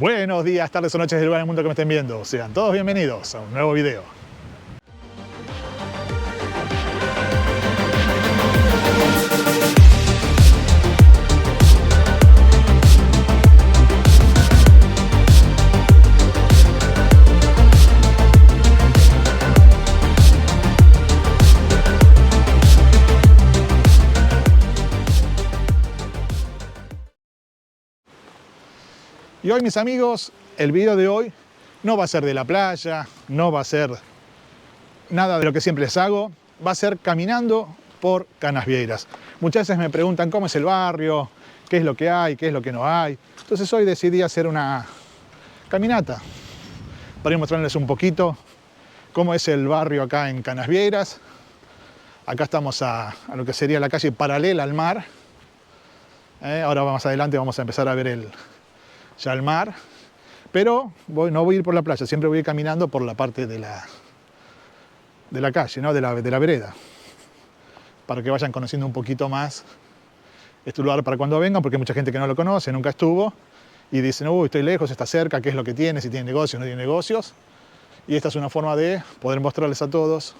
Buenos días, tardes o noches del lugar del mundo que me estén viendo. Sean todos bienvenidos a un nuevo video. Y hoy, mis amigos, el video de hoy no va a ser de la playa, no va a ser nada de lo que siempre les hago, va a ser caminando por Canasvieiras. Muchas veces me preguntan cómo es el barrio, qué es lo que hay, qué es lo que no hay. Entonces hoy decidí hacer una caminata para ir mostrarles un poquito cómo es el barrio acá en Canasvieiras. Acá estamos a lo que sería la calle paralela al mar. Ahora más adelante vamos a empezar a ver ya el mar, pero no voy a ir por la playa, siempre voy a ir caminando por la parte de la calle, ¿no? de la vereda, para que vayan conociendo un poquito más este lugar para cuando vengan, porque hay mucha gente que no lo conoce, nunca estuvo, y dicen, uy, estoy lejos, está cerca, ¿qué es lo que tiene? Si tiene negocios, no tiene negocios. Y esta es una forma de poder mostrarles a todos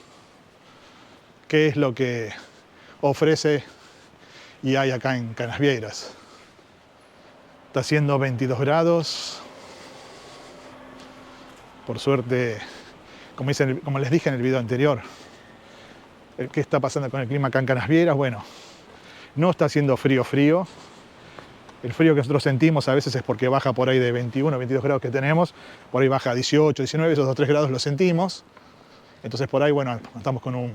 qué es lo que ofrece y hay acá en Canasvieiras. Está haciendo 22 grados. Por suerte, como les dije en el video anterior, ¿qué está pasando con el clima acá en Canasvieiras? Bueno, no está haciendo frío. El frío que nosotros sentimos a veces es porque baja por ahí de 21, 22 grados que tenemos. Por ahí baja a 18, 19, esos 2 3 grados los sentimos. Entonces por ahí, bueno, estamos con un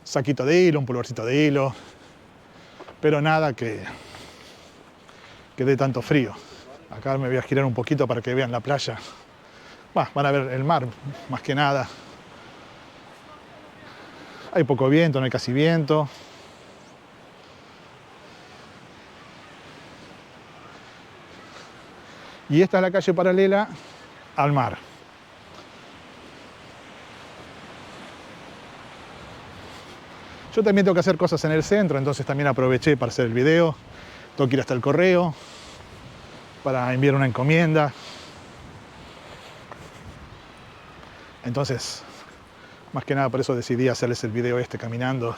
saquito de hilo, un pulvercito de hilo. Pero nada que dé tanto frío. Acá me voy a girar un poquito para que vean la playa. Van a ver el mar, más que nada. Hay poco viento, no hay casi viento. Y esta es la calle paralela al mar. Yo también tengo que hacer cosas en el centro, entonces también aproveché para hacer el video. Tengo que ir hasta el correo para enviar una encomienda. Entonces, más que nada por eso decidí hacerles el video caminando,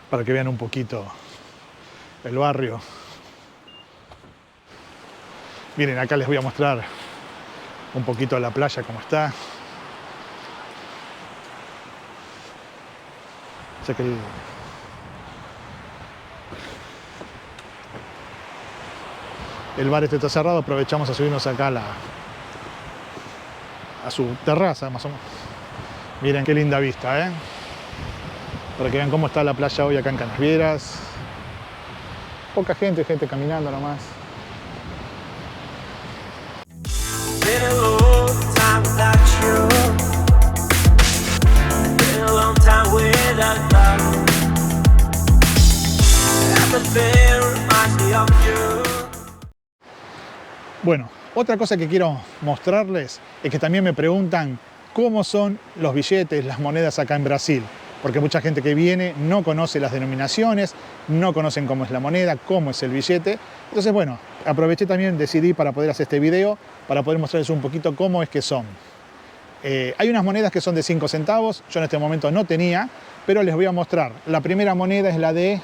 para que vean un poquito el barrio. Miren, acá les voy a mostrar un poquito la playa como está. O sea que el bar está cerrado, aprovechamos a subirnos acá a su terraza, más o menos. Miren qué linda vista, para que vean cómo está la playa hoy acá en Canasvieiras. Poca gente caminando nomás. Bueno, otra cosa que quiero mostrarles es que también me preguntan cómo son los billetes, las monedas acá en Brasil. Porque mucha gente que viene no conoce las denominaciones, no conocen cómo es la moneda, cómo es el billete. Entonces, bueno, aproveché también, decidí para poder hacer este video, para poder mostrarles un poquito cómo es que son. Hay unas monedas que son de 5 centavos, yo en este momento no tenía, pero les voy a mostrar. La primera moneda es la de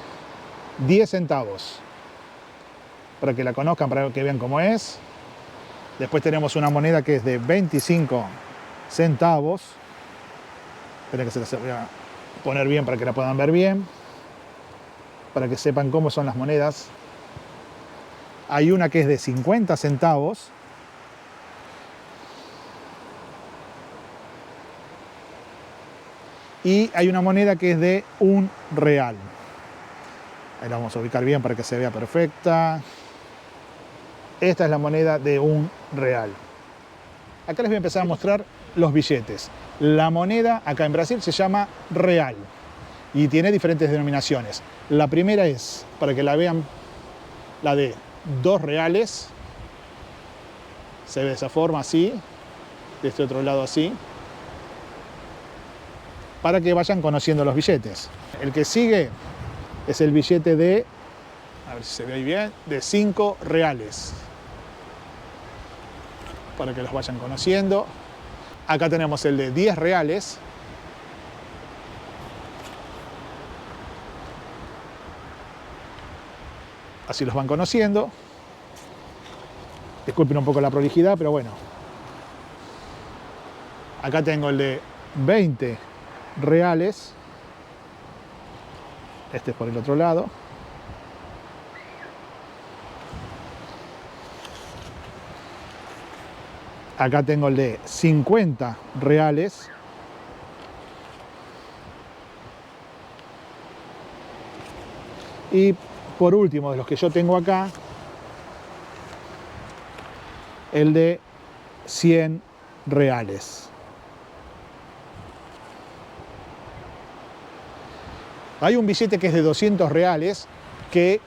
10 centavos, para que la conozcan, para que vean cómo es. Después tenemos una moneda que es de 25 centavos. Esperen que se las voy a poner bien para que la puedan ver bien, para que sepan cómo son las monedas. Hay una que es de 50 centavos. Y hay una moneda que es de 1 real. Ahí la vamos a ubicar bien para que se vea perfecta. Esta es la moneda de 1 real. Acá les voy a empezar a mostrar los billetes. La moneda acá en Brasil se llama real y tiene diferentes denominaciones. La primera es, para que la vean, la de 2 reales. Se ve de esa forma, así. De este otro lado, así. Para que vayan conociendo los billetes. El que sigue es el billete de, a ver si se ve ahí bien, de 5 reales. para que los vayan conociendo. Acá tenemos el de 10 reales. Así los van conociendo. Disculpen un poco la prolijidad, pero bueno. Acá tengo el de 20 reales. Este es por el otro lado. Acá tengo el de 50 reales. Y por último, de los que yo tengo acá, el de 100 reales. Hay un billete que es de 200 reales que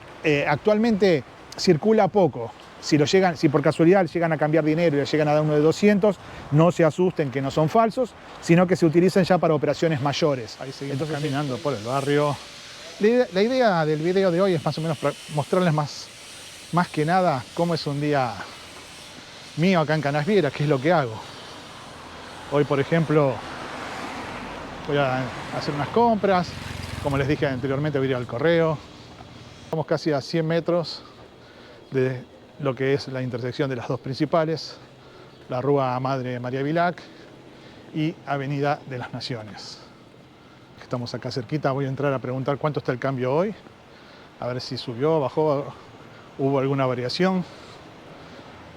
actualmente circula poco. Si por casualidad llegan a cambiar dinero y le llegan a dar uno de 200, no se asusten que no son falsos, sino que se utilizan ya para operaciones mayores. Ahí seguimos caminando por el barrio. La idea del video de hoy es más o menos mostrarles más que nada cómo es un día mío acá en Canasvieiras, qué es lo que hago. Hoy, por ejemplo, voy a hacer unas compras. Como les dije anteriormente, voy a ir al correo. Estamos casi a 100 metros de lo que es la intersección de las dos principales, la Rúa Madre María Vilac y Avenida de las Naciones. Estamos acá cerquita, voy a entrar a preguntar cuánto está el cambio hoy, a ver si subió, bajó, hubo alguna variación.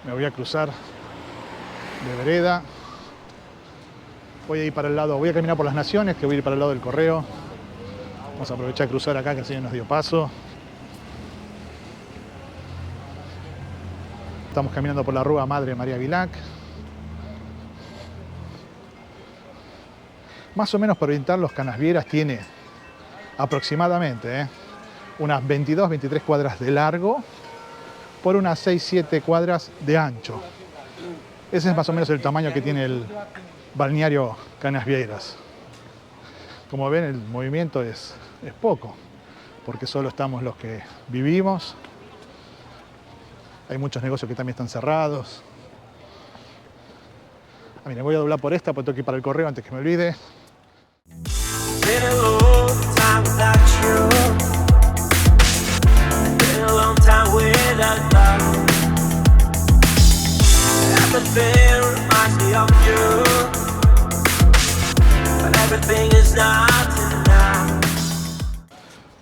Me voy a cruzar de vereda. Voy a ir para el lado, voy a caminar por las Naciones, que voy a ir para el lado del correo. Vamos a aprovechar de cruzar acá, que el señor nos dio paso. Estamos caminando por la Rúa Madre María Vilac. Más o menos para orientar los Canasvieiras tiene aproximadamente unas 22-23 cuadras de largo por unas 6-7 cuadras de ancho. Ese es más o menos el tamaño que tiene el balneario Canasvieiras. Como ven, el movimiento es poco, porque solo estamos los que vivimos. Hay muchos negocios que también están cerrados. Mira, voy a doblar por esta, porque tengo que ir para el correo antes que me olvide.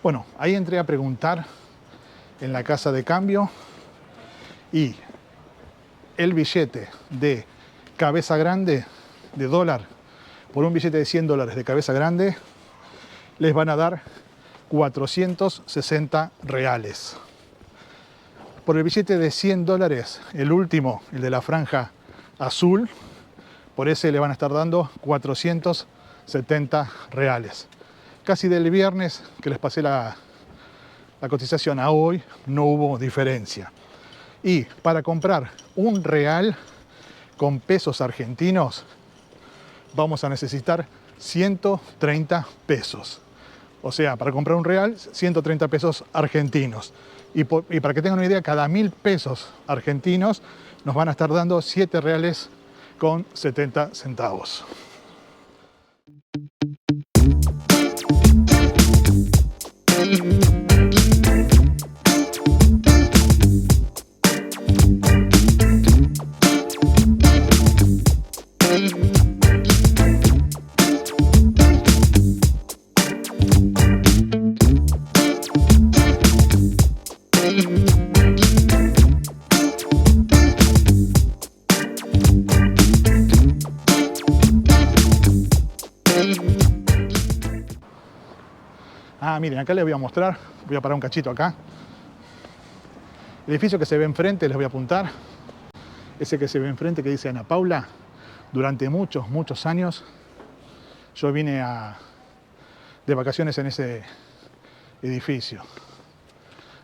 Bueno, ahí entré a preguntar en la casa de cambio y el billete de cabeza grande de dólar por un billete de 100 dólares de cabeza grande les van a dar 460 reales. Por el billete de 100 dólares, el último, el de la franja azul, por ese le van a estar dando 470 reales. Casi del viernes que les pasé la cotización a hoy no hubo diferencia. Y para comprar un real con pesos argentinos vamos a necesitar 130 pesos. O sea, para comprar un real, 130 pesos argentinos. Y para que tengan una idea, cada 1000 pesos argentinos nos van a estar dando 7 reales con 70 centavos. Miren, acá les voy a mostrar, voy a parar un cachito acá. El edificio que se ve enfrente, les voy a apuntar. Ese que se ve enfrente que dice Ana Paula, durante muchos años yo vine de vacaciones en ese edificio.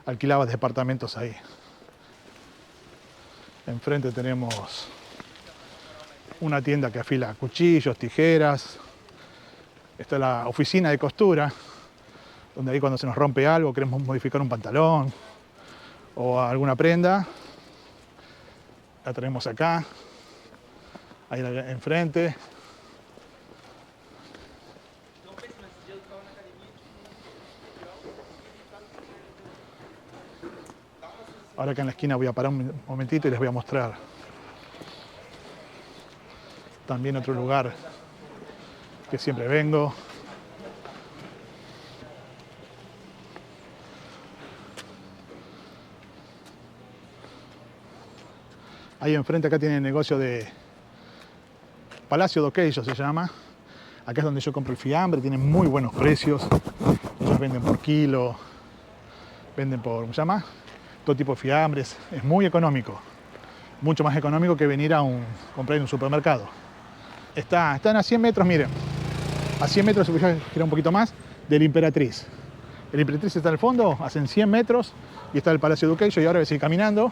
Alquilaba departamentos ahí. Enfrente tenemos una tienda que afila cuchillos, tijeras. Está la oficina de costura, donde ahí cuando se nos rompe algo, queremos modificar un pantalón o alguna prenda, la tenemos acá. Ahí enfrente. Ahora acá en la esquina voy a parar un momentito y les voy a mostrar también otro lugar que siempre vengo. Ahí enfrente acá tienen el negocio de Palacio do Queijo, se llama. Acá es donde yo compro el fiambre, tienen muy buenos precios. Ellos venden por kilo, venden por, ¿cómo se llama? Todo tipo de fiambres. Es muy económico, mucho más económico que venir a comprar en un supermercado. Están a 100 metros, miren. A 100 metros, si voy a girar un poquito más, del Imperatriz. El Imperatriz está al fondo, hacen 100 metros y está el Palacio do Queijo y ahora voy a seguir caminando.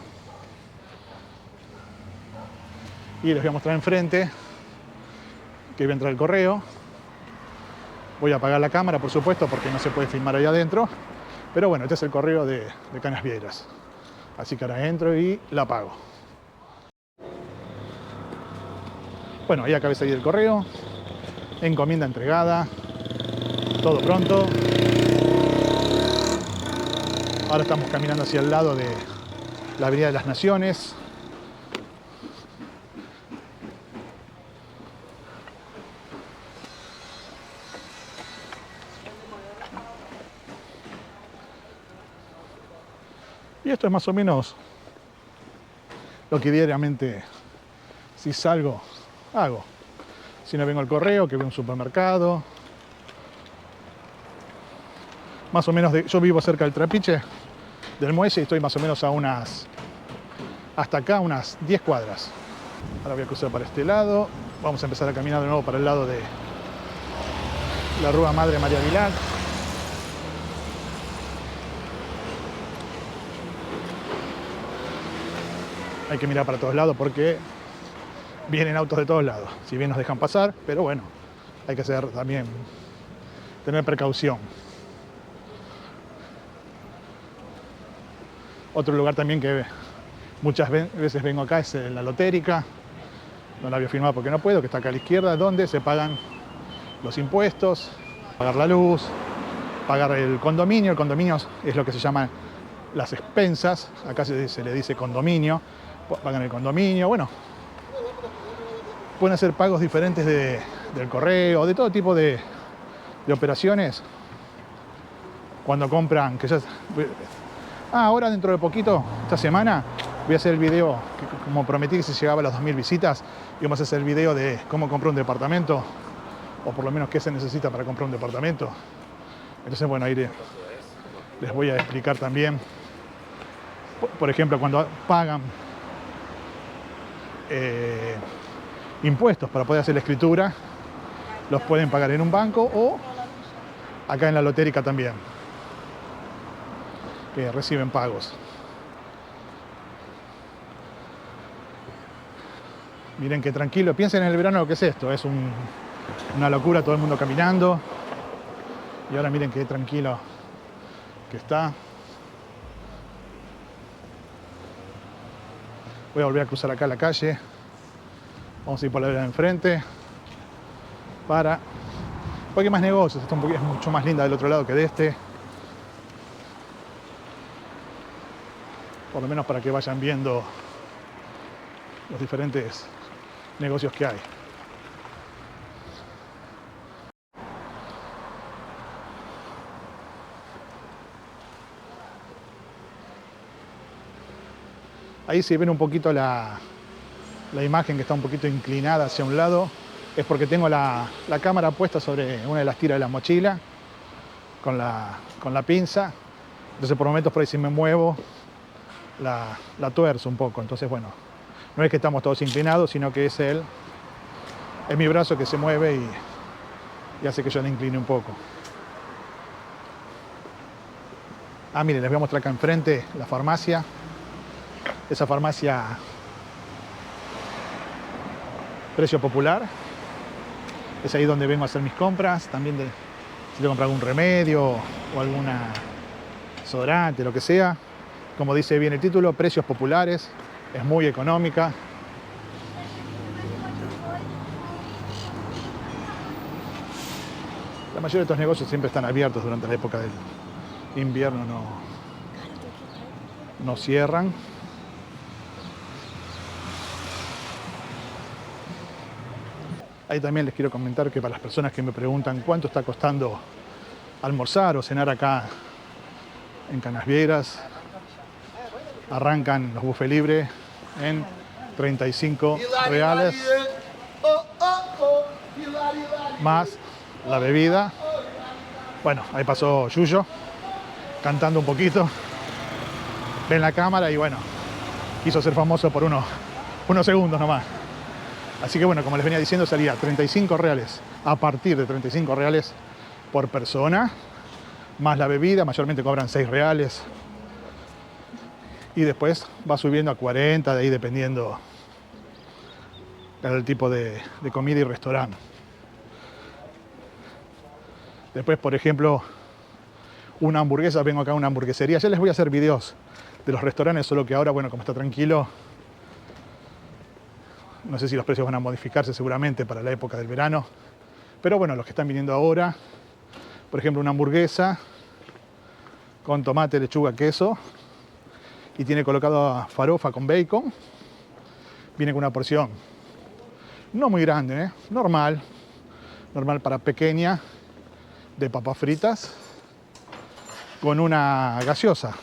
Y les voy a mostrar enfrente que voy a entrar el correo. Voy a apagar la cámara, por supuesto, porque no se puede filmar ahí adentro. Pero bueno, este es el correo de Canasvieiras. Así que ahora entro y la apago. Bueno, ahí acabé de salir el correo. Encomienda entregada. Todo pronto. Ahora estamos caminando hacia el lado de la Avenida de las Naciones. Y esto es más o menos lo que diariamente, si salgo, hago. Si no vengo al correo, que voy a un supermercado. Más o menos, yo vivo cerca del Trapiche, del muelle, y estoy más o menos a hasta acá, unas 10 cuadras. Ahora voy a cruzar para este lado. Vamos a empezar a caminar de nuevo para el lado de la Rúa Madre María Vilar. Hay que mirar para todos lados porque vienen autos de todos lados. Si bien nos dejan pasar, pero bueno, hay que tener precaución. Otro lugar también que muchas veces vengo acá es la lotérica. No la voy a filmar porque no puedo, que está acá a la izquierda, donde se pagan los impuestos, pagar la luz, pagar el condominio. El condominio es lo que se llama las expensas. Acá se le dice condominio. Pagan el condominio, bueno, pueden hacer pagos diferentes del correo, de todo tipo de operaciones. Cuando compran, ahora dentro de poquito, esta semana, voy a hacer el video, que como prometí que se llegaba a las 2000 visitas, y vamos a hacer el video de cómo comprar un departamento, o por lo menos qué se necesita para comprar un departamento. Entonces, bueno, ahí les voy a explicar también, por ejemplo, cuando pagan impuestos para poder hacer la escritura, los pueden pagar en un banco o acá en la lotérica también, que reciben pagos. Miren qué tranquilo, piensen en el verano lo que es esto, es una locura, todo el mundo caminando, y ahora miren qué tranquilo que está. Voy a volver a cruzar acá la calle. Vamos a ir por la vereda de enfrente. Porque hay más negocios. Esta es mucho más linda del otro lado que de este. Por lo menos para que vayan viendo los diferentes negocios que hay. Ahí si ven un poquito la imagen que está un poquito inclinada hacia un lado, es porque tengo la cámara puesta sobre una de las tiras de la mochila con la pinza. Entonces por momentos por ahí si me muevo la tuerzo un poco. Entonces bueno, no es que estamos todos inclinados, sino que es mi brazo que se mueve y hace que yo la incline un poco. Miren, les voy a mostrar acá enfrente la farmacia. Esa farmacia Precio Popular. Es ahí donde vengo a hacer mis compras. También si tengo que comprar algún remedio o alguna desodorante, lo que sea. Como dice bien el título, precios populares. Es muy económica. La mayoría de estos negocios siempre están abiertos durante la época del invierno, no cierran. Ahí también les quiero comentar que para las personas que me preguntan cuánto está costando almorzar o cenar acá en Canasvieiras, arrancan los buffets libres en 35 reales, más la bebida. Bueno, ahí pasó Yuyo cantando un poquito. Ven la cámara y bueno, quiso ser famoso por unos segundos nomás. Así que bueno, como les venía diciendo, salía 35 reales, a partir de 35 reales por persona, más la bebida, mayormente cobran 6 reales. Y después va subiendo a 40, de ahí dependiendo del tipo de comida y restaurante. Después, por ejemplo, una hamburguesa, vengo acá a una hamburguesería. Ya les voy a hacer videos de los restaurantes, solo que ahora, bueno, como está tranquilo, no sé si los precios van a modificarse seguramente para la época del verano. Pero bueno, los que están viniendo ahora, por ejemplo, una hamburguesa con tomate, lechuga, queso, y tiene colocado farofa con bacon. Viene con una porción no muy grande, normal para pequeña, de papas fritas, con una gaseosa,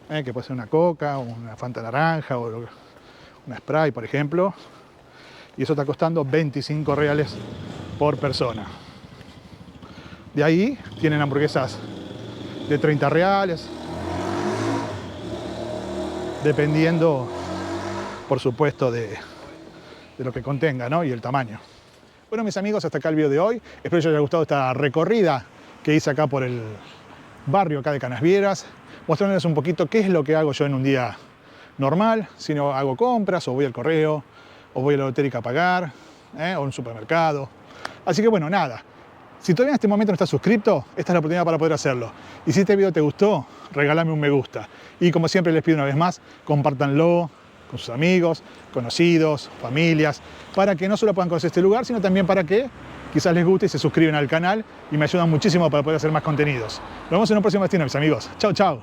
que puede ser una coca, una Fanta naranja o una Sprite, por ejemplo. Y eso está costando 25 reales por persona. De ahí tienen hamburguesas de 30 reales, dependiendo, por supuesto, de lo que contenga, ¿no? Y el tamaño. Bueno, mis amigos, hasta acá el video de hoy. Espero que les haya gustado esta recorrida que hice acá por el barrio acá de Canasvieiras, mostrándoles un poquito qué es lo que hago yo en un día normal, si no hago compras, o voy al correo, o voy a la lotérica a pagar, o a un supermercado. Así que bueno, nada. Si todavía en este momento no estás suscrito, esta es la oportunidad para poder hacerlo. Y si este video te gustó, regálame un me gusta. Y como siempre les pido una vez más, compártanlo con sus amigos, conocidos, familias, para que no solo puedan conocer este lugar, sino también para que quizás les guste y se suscriban al canal y me ayudan muchísimo para poder hacer más contenidos. Nos vemos en un próximo destino, mis amigos. Chau, chau.